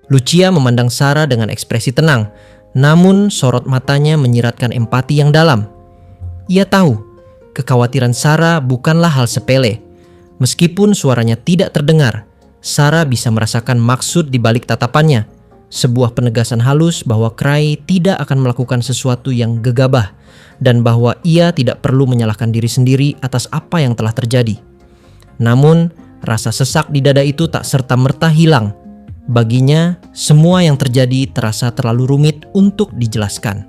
Lucia memandang Sarah dengan ekspresi tenang, namun sorot matanya menyiratkan empati yang dalam. Ia tahu, kekhawatiran Sarah bukanlah hal sepele. Meskipun suaranya tidak terdengar, Sarah bisa merasakan maksud di balik tatapannya. Sebuah penegasan halus bahwa Cray tidak akan melakukan sesuatu yang gegabah dan bahwa ia tidak perlu menyalahkan diri sendiri atas apa yang telah terjadi. Namun, rasa sesak di dada itu tak serta-merta hilang. Baginya, semua yang terjadi terasa terlalu rumit untuk dijelaskan.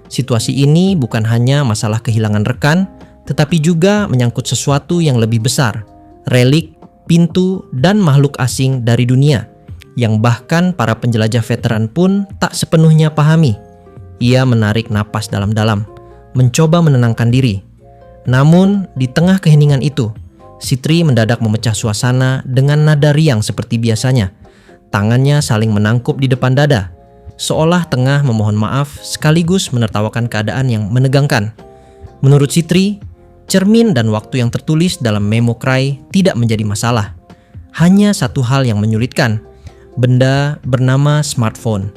Situasi ini bukan hanya masalah kehilangan rekan, tetapi juga menyangkut sesuatu yang lebih besar, relik, pintu, dan makhluk asing dari dunia, yang bahkan para penjelajah veteran pun tak sepenuhnya pahami. Ia menarik napas dalam-dalam, mencoba menenangkan diri. Namun, di tengah keheningan itu, Sitri mendadak memecah suasana dengan nada riang seperti biasanya. Tangannya saling menangkup di depan dada, seolah tengah memohon maaf sekaligus menertawakan keadaan yang menegangkan. Menurut Sitri, cermin dan waktu yang tertulis dalam memo Cray tidak menjadi masalah. Hanya satu hal yang menyulitkan, benda bernama smartphone.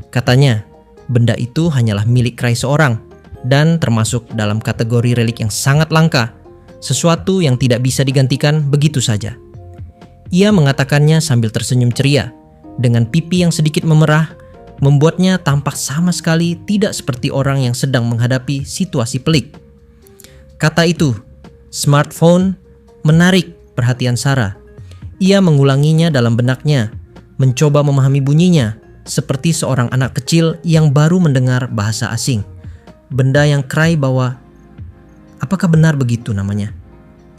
Katanya, benda itu hanyalah milik Cray seorang dan termasuk dalam kategori relik yang sangat langka, sesuatu yang tidak bisa digantikan begitu saja. Ia mengatakannya sambil tersenyum ceria, dengan pipi yang sedikit memerah, membuatnya tampak sama sekali tidak seperti orang yang sedang menghadapi situasi pelik. Kata itu, smartphone, menarik perhatian Sarah. Ia mengulanginya dalam benaknya, mencoba memahami bunyinya, seperti seorang anak kecil yang baru mendengar bahasa asing. Benda yang Cray bawa, apakah benar begitu namanya?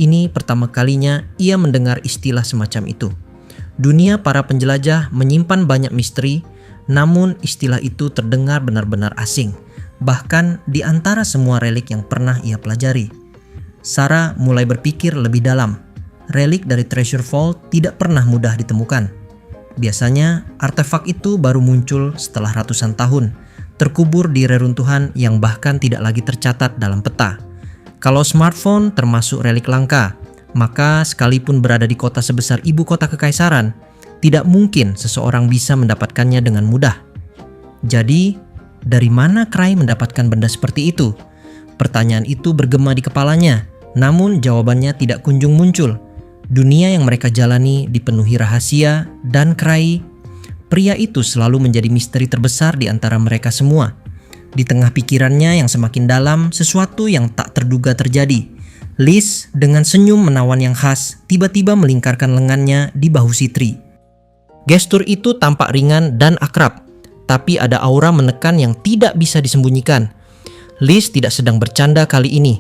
Ini pertama kalinya ia mendengar istilah semacam itu. Dunia para penjelajah menyimpan banyak misteri, namun istilah itu terdengar benar-benar asing, bahkan di antara semua relik yang pernah ia pelajari. Sarah mulai berpikir lebih dalam. Relik dari Treasure Vault tidak pernah mudah ditemukan. Biasanya, artefak itu baru muncul setelah ratusan tahun, terkubur di reruntuhan yang bahkan tidak lagi tercatat dalam peta. Kalau smartphone termasuk relik langka, maka sekalipun berada di kota sebesar ibu kota kekaisaran, tidak mungkin seseorang bisa mendapatkannya dengan mudah. Jadi, dari mana Cray mendapatkan benda seperti itu? Pertanyaan itu bergema di kepalanya, namun jawabannya tidak kunjung muncul. Dunia yang mereka jalani dipenuhi rahasia, dan Cray, pria itu selalu menjadi misteri terbesar di antara mereka semua. Di tengah pikirannya yang semakin dalam, sesuatu yang tak terduga terjadi. Liz dengan senyum menawan yang khas tiba-tiba melingkarkan lengannya di bahu Sitri. Gestur itu tampak ringan dan akrab, tapi ada aura menekan yang tidak bisa disembunyikan. Liz tidak sedang bercanda kali ini.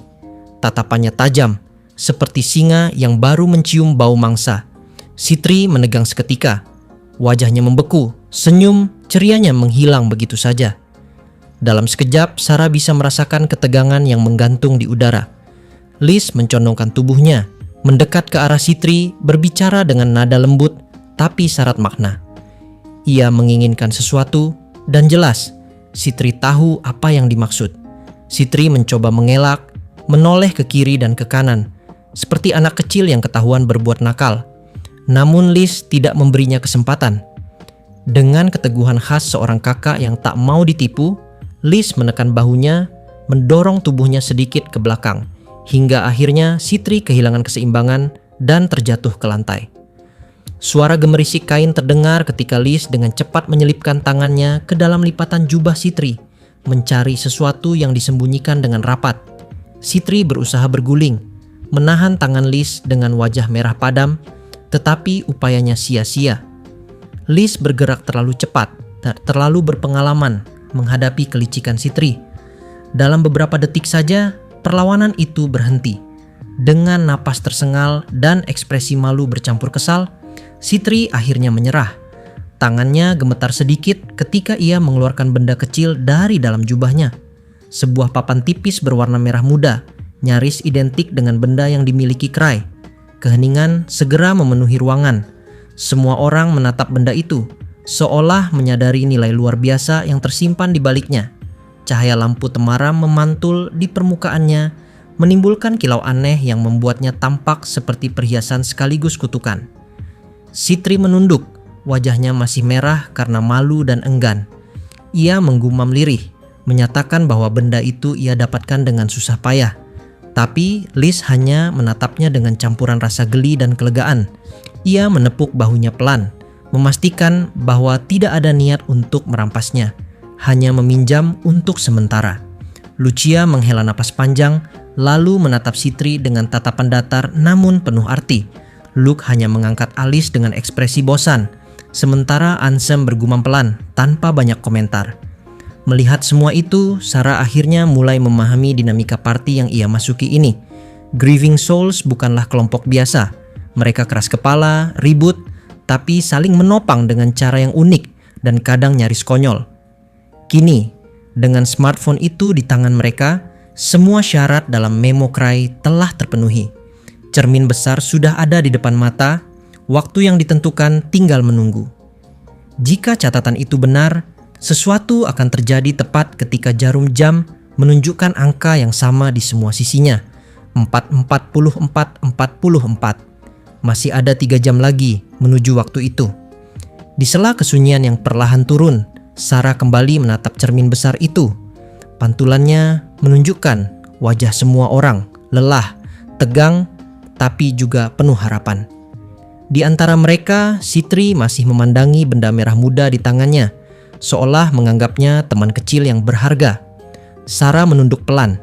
Tatapannya tajam, seperti singa yang baru mencium bau mangsa. Sitri menegang seketika. Wajahnya membeku, senyum cerianya menghilang begitu saja. Dalam sekejap, Sarah bisa merasakan ketegangan yang menggantung di udara. Liz mencondongkan tubuhnya, mendekat ke arah Sitri, berbicara dengan nada lembut tapi syarat makna. Ia menginginkan sesuatu, dan jelas, Sitri tahu apa yang dimaksud. Sitri mencoba mengelak, menoleh ke kiri dan ke kanan, seperti anak kecil yang ketahuan berbuat nakal. Namun Liz tidak memberinya kesempatan. Dengan keteguhan khas seorang kakak yang tak mau ditipu, Liz menekan bahunya, mendorong tubuhnya sedikit ke belakang, hingga akhirnya Sitri kehilangan keseimbangan dan terjatuh ke lantai. Suara gemerisik kain terdengar ketika Liz dengan cepat menyelipkan tangannya ke dalam lipatan jubah Sitri, mencari sesuatu yang disembunyikan dengan rapat. Sitri berusaha berguling, menahan tangan Liz dengan wajah merah padam, tetapi upayanya sia-sia. Liz bergerak terlalu cepat, terlalu berpengalaman menghadapi kelicikan Sitri. Dalam beberapa detik saja, perlawanan itu berhenti. Dengan napas tersengal dan ekspresi malu bercampur kesal, Sitri akhirnya menyerah. Tangannya gemetar sedikit ketika ia mengeluarkan benda kecil dari dalam jubahnya. Sebuah papan tipis berwarna merah muda, nyaris identik dengan benda yang dimiliki Cray. Keheningan segera memenuhi ruangan. Semua orang menatap benda itu, seolah menyadari nilai luar biasa yang tersimpan di baliknya. Cahaya lampu temaram memantul di permukaannya, menimbulkan kilau aneh yang membuatnya tampak seperti perhiasan sekaligus kutukan. Sitri menunduk, wajahnya masih merah karena malu dan enggan. Ia menggumam lirih, menyatakan bahwa benda itu ia dapatkan dengan susah payah. Tapi Liz hanya menatapnya dengan campuran rasa geli dan kelegaan. Ia menepuk bahunya pelan, memastikan bahwa tidak ada niat untuk merampasnya, hanya meminjam untuk sementara. Lucia menghela napas panjang, lalu menatap Sitri dengan tatapan datar namun penuh arti. Luke hanya mengangkat alis dengan ekspresi bosan, sementara Ansem bergumam pelan tanpa banyak komentar. Melihat semua itu, Sarah akhirnya mulai memahami dinamika party yang ia masuki ini. Grieving Souls bukanlah kelompok biasa. Mereka keras kepala, ribut, tapi saling menopang dengan cara yang unik dan kadang nyaris konyol. Kini, dengan smartphone itu di tangan mereka, semua syarat dalam memo Cry telah terpenuhi. Cermin besar sudah ada di depan mata, waktu yang ditentukan tinggal menunggu. Jika catatan itu benar, sesuatu akan terjadi tepat ketika jarum jam menunjukkan angka yang sama di semua sisinya, 4:44:44. Masih ada 3 jam lagi menuju waktu itu. Di sela kesunyian yang perlahan turun, Sarah kembali menatap cermin besar itu. Pantulannya menunjukkan wajah semua orang, lelah, tegang, tapi juga penuh harapan. Di antara mereka, Sitri masih memandangi benda merah muda di tangannya, seolah menganggapnya teman kecil yang berharga. Sarah menunduk pelan.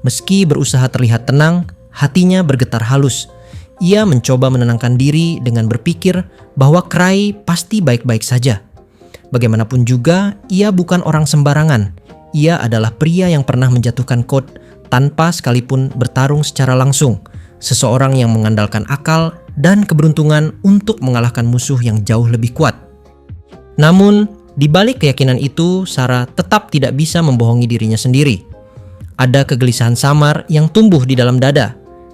Meski berusaha terlihat tenang, hatinya bergetar halus. Ia mencoba menenangkan diri dengan berpikir bahwa Cry pasti baik-baik saja. Bagaimanapun juga, ia bukan orang sembarangan. Ia adalah pria yang pernah menjatuhkan Code tanpa sekalipun bertarung secara langsung. Seseorang yang mengandalkan akal dan keberuntungan untuk mengalahkan musuh yang jauh lebih kuat. Namun, di balik keyakinan itu, Sarah tetap tidak bisa membohongi dirinya sendiri. Ada kegelisahan samar yang tumbuh di dalam dada.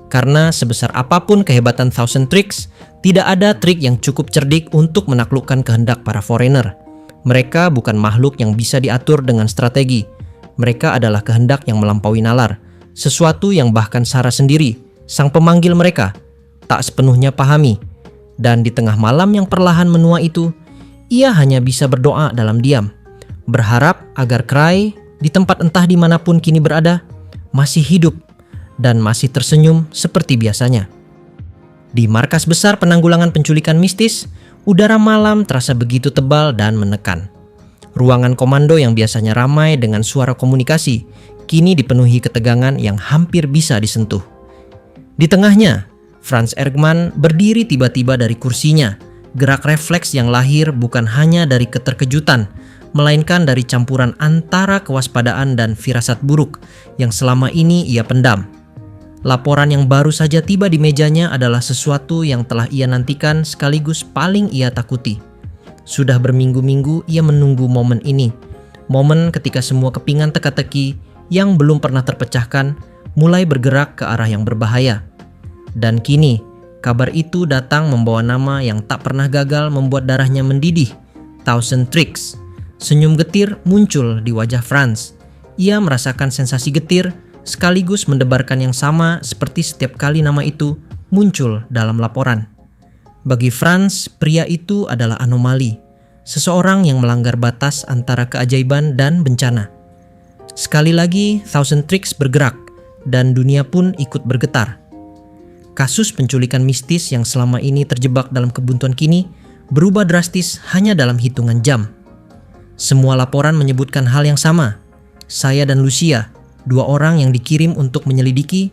Karena sebesar apapun kehebatan Thousand Tricks, tidak ada trik yang cukup cerdik untuk menaklukkan kehendak para foreigner. Mereka bukan makhluk yang bisa diatur dengan strategi. Mereka adalah kehendak yang melampaui nalar. Sesuatu yang bahkan Sarah sendiri, sang pemanggil mereka, tak sepenuhnya pahami. Dan di tengah malam yang perlahan menua itu, ia hanya bisa berdoa dalam diam. Berharap agar Cry, di tempat entah dimanapun kini berada, masih hidup dan masih tersenyum seperti biasanya. Di markas besar penanggulangan penculikan mistis, udara malam terasa begitu tebal dan menekan. Ruangan komando yang biasanya ramai dengan suara komunikasi, kini dipenuhi ketegangan yang hampir bisa disentuh. Di tengahnya, Franz Ergman berdiri tiba-tiba dari kursinya. Gerak refleks yang lahir bukan hanya dari keterkejutan, melainkan dari campuran antara kewaspadaan dan firasat buruk yang selama ini ia pendam. Laporan yang baru saja tiba di mejanya adalah sesuatu yang telah ia nantikan sekaligus paling ia takuti. Sudah berminggu-minggu ia menunggu momen ini. Momen ketika semua kepingan teka-teki yang belum pernah terpecahkan mulai bergerak ke arah yang berbahaya. Dan kini, kabar itu datang membawa nama yang tak pernah gagal membuat darahnya mendidih, Thousand Tricks. Senyum getir muncul di wajah Franz. Ia merasakan sensasi getir sekaligus mendebarkan yang sama seperti setiap kali nama itu muncul dalam laporan. Bagi Franz, pria itu adalah anomali, seseorang yang melanggar batas antara keajaiban dan bencana. Sekali lagi, Thousand Tricks bergerak, dan dunia pun ikut bergetar. Kasus penculikan mistis yang selama ini terjebak dalam kebuntuan kini berubah drastis hanya dalam hitungan jam. Semua laporan menyebutkan hal yang sama. Saya dan Lucia, 2 orang yang dikirim untuk menyelidiki,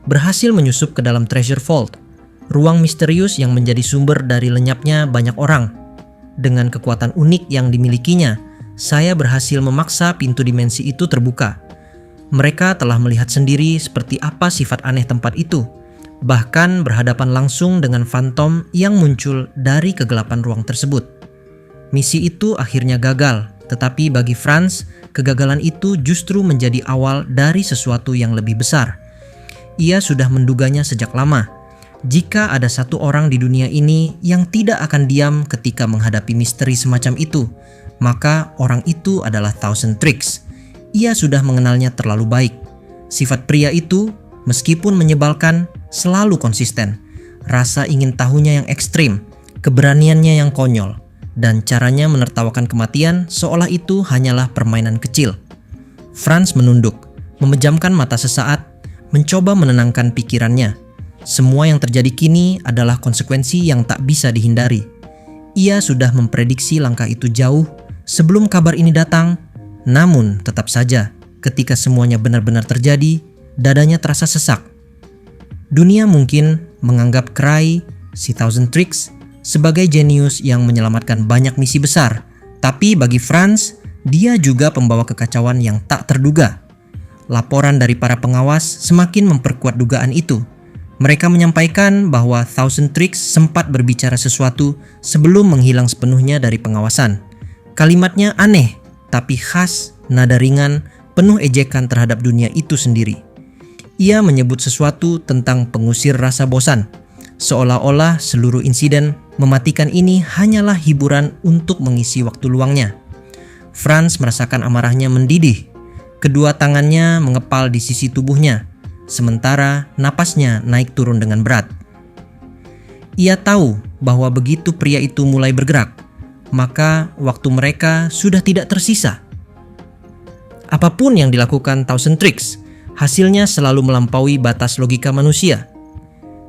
berhasil menyusup ke dalam Treasure Vault, ruang misterius yang menjadi sumber dari lenyapnya banyak orang. Dengan kekuatan unik yang dimilikinya, saya berhasil memaksa pintu dimensi itu terbuka. Mereka telah melihat sendiri seperti apa sifat aneh tempat itu, bahkan berhadapan langsung dengan fantom yang muncul dari kegelapan ruang tersebut. Misi itu akhirnya gagal, tetapi bagi Franz, kegagalan itu justru menjadi awal dari sesuatu yang lebih besar. Ia sudah menduganya sejak lama. Jika ada satu orang di dunia ini yang tidak akan diam ketika menghadapi misteri semacam itu, maka orang itu adalah Thousand Tricks. Ia sudah mengenalnya terlalu baik. Sifat pria itu, meskipun menyebalkan, selalu konsisten. Rasa ingin tahunya yang ekstrim, keberaniannya yang konyol, dan caranya menertawakan kematian seolah itu hanyalah permainan kecil. Franz menunduk, memejamkan mata sesaat, mencoba menenangkan pikirannya. Semua yang terjadi kini adalah konsekuensi yang tak bisa dihindari. Ia sudah memprediksi langkah itu jauh sebelum kabar ini datang. Namun tetap saja, ketika semuanya benar-benar terjadi, dadanya terasa sesak. Dunia mungkin menganggap Cray, si Thousand Tricks, sebagai jenius yang menyelamatkan banyak misi besar. Tapi bagi Franz, dia juga pembawa kekacauan yang tak terduga. Laporan dari para pengawas semakin memperkuat dugaan itu. Mereka menyampaikan bahwa Thousand Tricks sempat berbicara sesuatu sebelum menghilang sepenuhnya dari pengawasan. Kalimatnya aneh, tapi khas, nada ringan, penuh ejekan terhadap dunia itu sendiri. Ia menyebut sesuatu tentang pengusir rasa bosan, seolah-olah seluruh insiden mematikan ini hanyalah hiburan untuk mengisi waktu luangnya. Franz merasakan amarahnya mendidih. Kedua tangannya mengepal di sisi tubuhnya, sementara napasnya naik turun dengan berat. Ia tahu bahwa begitu pria itu mulai bergerak, maka waktu mereka sudah tidak tersisa. Apapun yang dilakukan Thousand Tricks, hasilnya selalu melampaui batas logika manusia.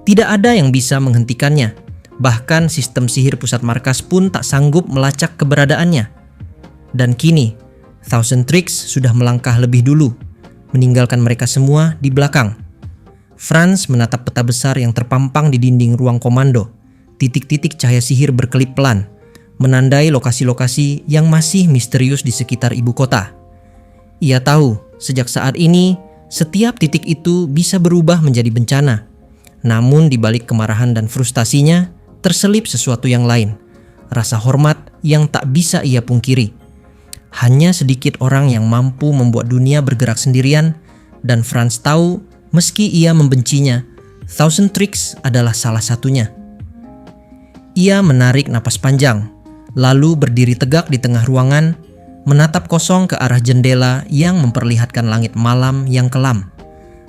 Tidak ada yang bisa menghentikannya. Bahkan sistem sihir pusat markas pun tak sanggup melacak keberadaannya. Dan kini, Thousand Tricks sudah melangkah lebih dulu, meninggalkan mereka semua di belakang. Franz menatap peta besar yang terpampang di dinding ruang komando. Titik-titik cahaya sihir berkelip pelan, menandai lokasi-lokasi yang masih misterius di sekitar ibu kota. Ia tahu, sejak saat ini, setiap titik itu bisa berubah menjadi bencana. Namun di balik kemarahan dan frustasinya, terselip sesuatu yang lain. Rasa hormat yang tak bisa ia pungkiri. Hanya sedikit orang yang mampu membuat dunia bergerak sendirian, dan Franz tahu meski ia membencinya, Thousand Tricks adalah salah satunya. Ia menarik napas panjang, lalu berdiri tegak di tengah ruangan, menatap kosong ke arah jendela yang memperlihatkan langit malam yang kelam.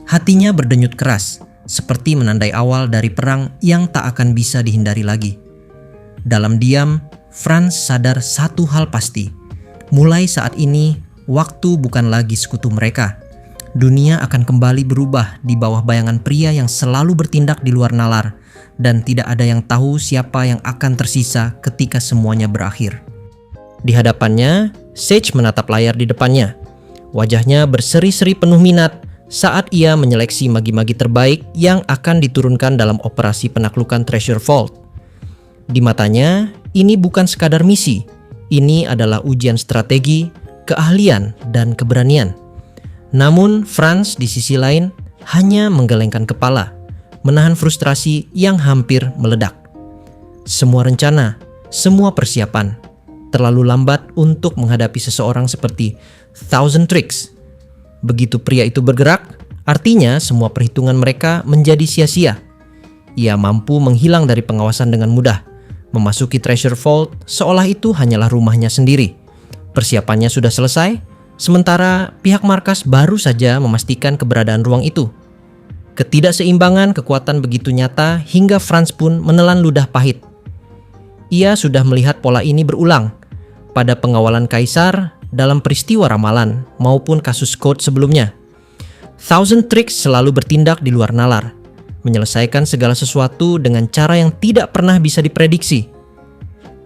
Hatinya berdenyut keras, seperti menandai awal dari perang yang tak akan bisa dihindari lagi. Dalam diam, Franz sadar satu hal pasti. Mulai saat ini, waktu bukan lagi sekutu mereka. Dunia akan kembali berubah di bawah bayangan pria yang selalu bertindak di luar nalar, dan tidak ada yang tahu siapa yang akan tersisa ketika semuanya berakhir. Di hadapannya, Sage menatap layar di depannya. Wajahnya berseri-seri penuh minat saat ia menyeleksi magi-magi terbaik yang akan diturunkan dalam operasi penaklukan Treasure Vault. Di matanya, ini bukan sekadar misi. Ini adalah ujian strategi, keahlian, dan keberanian. Namun Franz di sisi lain hanya menggelengkan kepala, menahan frustrasi yang hampir meledak. Semua rencana, semua persiapan, terlalu lambat untuk menghadapi seseorang seperti Thousand Tricks. Begitu pria itu bergerak, artinya semua perhitungan mereka menjadi sia-sia. Ia mampu menghilang dari pengawasan dengan mudah, memasuki Treasure Vault seolah itu hanyalah rumahnya sendiri. Persiapannya sudah selesai, sementara pihak markas baru saja memastikan keberadaan ruang itu. Ketidakseimbangan kekuatan begitu nyata hingga Franz pun menelan ludah pahit. Ia sudah melihat pola ini berulang pada pengawalan Kaisar, dalam peristiwa ramalan, maupun kasus Code sebelumnya. Thousand Tricks selalu bertindak di luar nalar, menyelesaikan segala sesuatu dengan cara yang tidak pernah bisa diprediksi.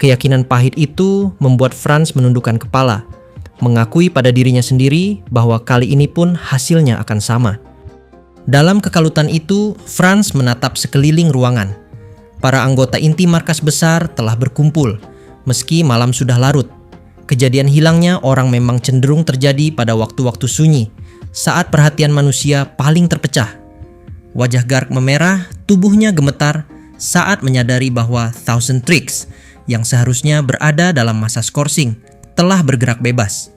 Keyakinan pahit itu membuat Franz menundukkan kepala, mengakui pada dirinya sendiri bahwa kali ini pun hasilnya akan sama. Dalam kekalutan itu, Franz menatap sekeliling ruangan. Para anggota inti markas besar telah berkumpul, meski malam sudah larut. Kejadian hilangnya orang memang cenderung terjadi pada waktu-waktu sunyi, saat perhatian manusia paling terpecah. Wajah Garg memerah, tubuhnya gemetar saat menyadari bahwa Thousand Tricks yang seharusnya berada dalam masa skorsing telah bergerak bebas.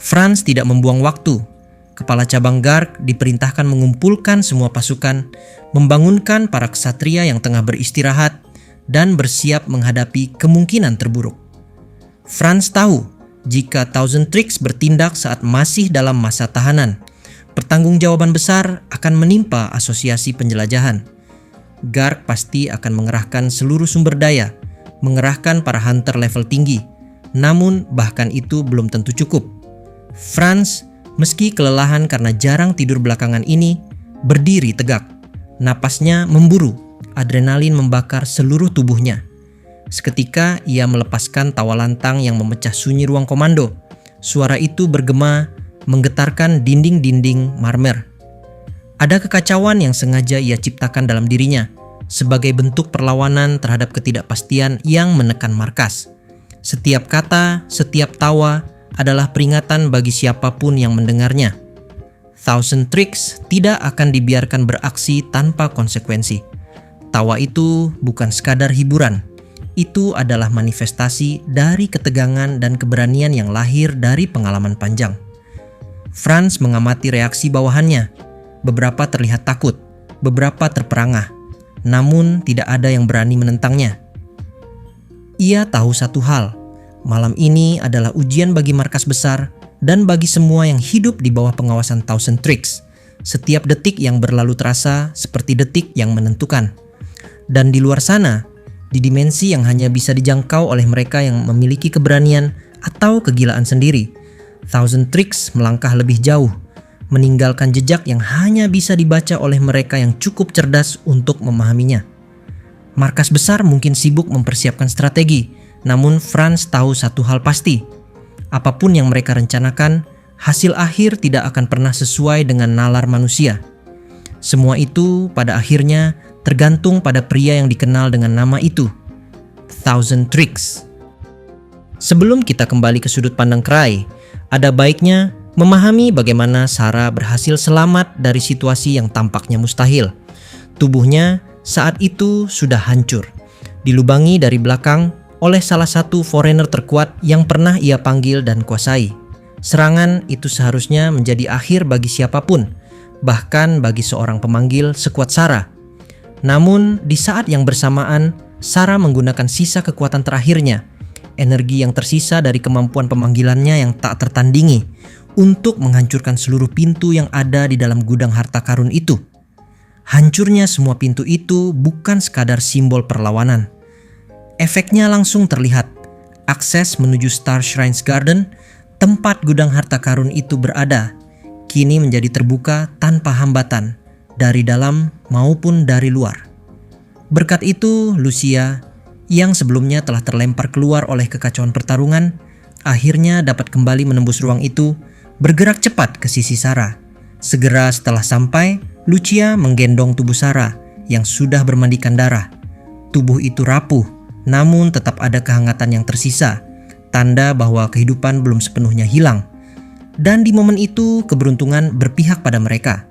Franz tidak membuang waktu. Kepala cabang Garg diperintahkan mengumpulkan semua pasukan, membangunkan para ksatria yang tengah beristirahat, dan bersiap menghadapi kemungkinan terburuk. Franz tahu jika Thousand Tricks bertindak saat masih dalam masa tahanan, pertanggungjawaban besar akan menimpa asosiasi penjelajahan. Garg pasti akan mengerahkan seluruh sumber daya, mengerahkan para hunter level tinggi. Namun bahkan itu belum tentu cukup. Franz, meski kelelahan karena jarang tidur belakangan ini, berdiri tegak. Napasnya memburu, adrenalin membakar seluruh tubuhnya. Seketika ia melepaskan tawa lantang yang memecah sunyi ruang komando. Suara itu bergema, menggetarkan dinding-dinding marmer. Ada kekacauan yang sengaja ia ciptakan dalam dirinya, sebagai bentuk perlawanan terhadap ketidakpastian yang menekan markas. Setiap kata, setiap tawa adalah peringatan bagi siapapun yang mendengarnya. Thousand Tricks tidak akan dibiarkan beraksi tanpa konsekuensi. Tawa itu bukan sekadar hiburan. Itu adalah manifestasi dari ketegangan dan keberanian yang lahir dari pengalaman panjang. Franz mengamati reaksi bawahannya. Beberapa terlihat takut, beberapa terperangah. Namun tidak ada yang berani menentangnya. Ia tahu satu hal, malam ini adalah ujian bagi markas besar dan bagi semua yang hidup di bawah pengawasan Thousand Tricks. Setiap detik yang berlalu terasa seperti detik yang menentukan. Dan di luar sana, di dimensi yang hanya bisa dijangkau oleh mereka yang memiliki keberanian atau kegilaan sendiri, Thousand Tricks melangkah lebih jauh, meninggalkan jejak yang hanya bisa dibaca oleh mereka yang cukup cerdas untuk memahaminya. Markas besar mungkin sibuk mempersiapkan strategi, namun Franz tahu satu hal pasti. Apapun yang mereka rencanakan, hasil akhir tidak akan pernah sesuai dengan nalar manusia. Semua itu pada akhirnya tergantung pada pria yang dikenal dengan nama itu, Thousand Tricks. Sebelum kita kembali ke sudut pandang Cry, ada baiknya memahami bagaimana Sarah berhasil selamat dari situasi yang tampaknya mustahil. Tubuhnya saat itu sudah hancur, dilubangi dari belakang oleh salah satu foreigner terkuat yang pernah ia panggil dan kuasai. Serangan itu seharusnya menjadi akhir bagi siapapun, bahkan bagi seorang pemanggil sekuat Sarah. Namun di saat yang bersamaan, Sarah menggunakan sisa kekuatan terakhirnya, energi yang tersisa dari kemampuan pemanggilannya yang tak tertandingi, untuk menghancurkan seluruh pintu yang ada di dalam gudang harta karun itu. Hancurnya semua pintu itu bukan sekadar simbol perlawanan. Efeknya langsung terlihat. Akses menuju Star Shrines Garden, tempat gudang harta karun itu berada, kini menjadi terbuka tanpa hambatan, dari dalam maupun dari luar. Berkat itu, Lucia, yang sebelumnya telah terlempar keluar oleh kekacauan pertarungan, akhirnya dapat kembali menembus ruang itu, bergerak cepat ke sisi Sarah. Segera setelah sampai, Lucia menggendong tubuh Sarah yang sudah bermandikan darah. Tubuh itu rapuh, namun tetap ada kehangatan yang tersisa, tanda bahwa kehidupan belum sepenuhnya hilang. Dan di momen itu, keberuntungan berpihak pada mereka.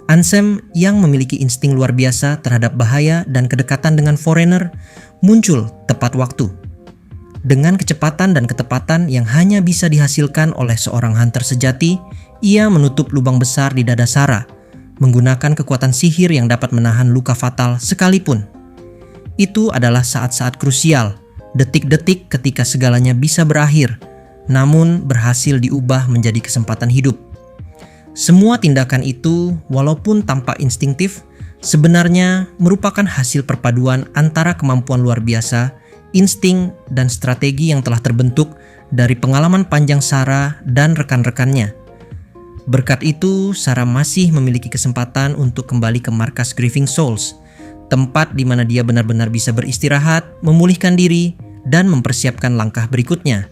Ansem yang memiliki insting luar biasa terhadap bahaya dan kedekatan dengan foreigner muncul tepat waktu. Dengan kecepatan dan ketepatan yang hanya bisa dihasilkan oleh seorang hunter sejati, ia menutup lubang besar di dada Sarah, menggunakan kekuatan sihir yang dapat menahan luka fatal sekalipun. Itu adalah saat-saat krusial, detik-detik ketika segalanya bisa berakhir, namun berhasil diubah menjadi kesempatan hidup. Semua tindakan itu, walaupun tampak instingtif, sebenarnya merupakan hasil perpaduan antara kemampuan luar biasa, insting, dan strategi yang telah terbentuk dari pengalaman panjang Sarah dan rekan-rekannya. Berkat itu, Sarah masih memiliki kesempatan untuk kembali ke markas Grieving Souls, tempat di mana dia benar-benar bisa beristirahat, memulihkan diri, dan mempersiapkan langkah berikutnya.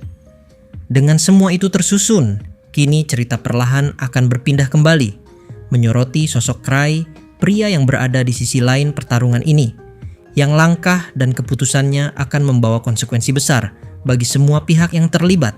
Dengan semua itu tersusun, kini cerita perlahan akan berpindah kembali, menyoroti sosok Cry, pria yang berada di sisi lain pertarungan ini, yang langkah dan keputusannya akan membawa konsekuensi besar bagi semua pihak yang terlibat.